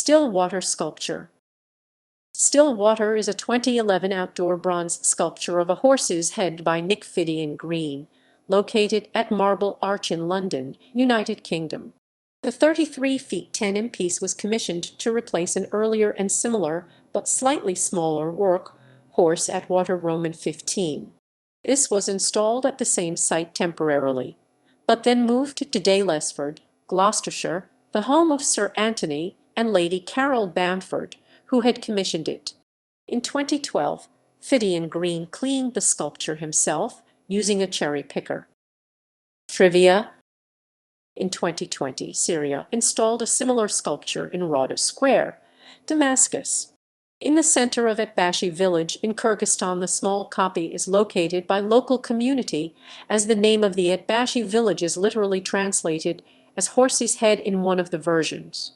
Still water sculpture. Still water is a 2011 outdoor bronze sculpture of a horse's head by Nic Fiddian-Green, located at Marble Arch in London, United Kingdom. The 33 feet 10 piece was commissioned to replace an earlier and similar, but slightly smaller work, Horse at Water Roman 15. This was installed at the same site temporarily, but then moved to Daylesford, Gloucestershire, the home of Sir Anthony and Lady Carole Bamford, who had commissioned it. In 2012, Fiddian-Green cleaned the sculpture himself, using a cherry picker. Trivia. In 2020, Syria installed a similar sculpture in Rauda Square, Damascus. In the center of Etbashi village in Kyrgyzstan, the small copy is located by local community, as the name of the Etbashi village is literally translated as horse's head in one of the versions.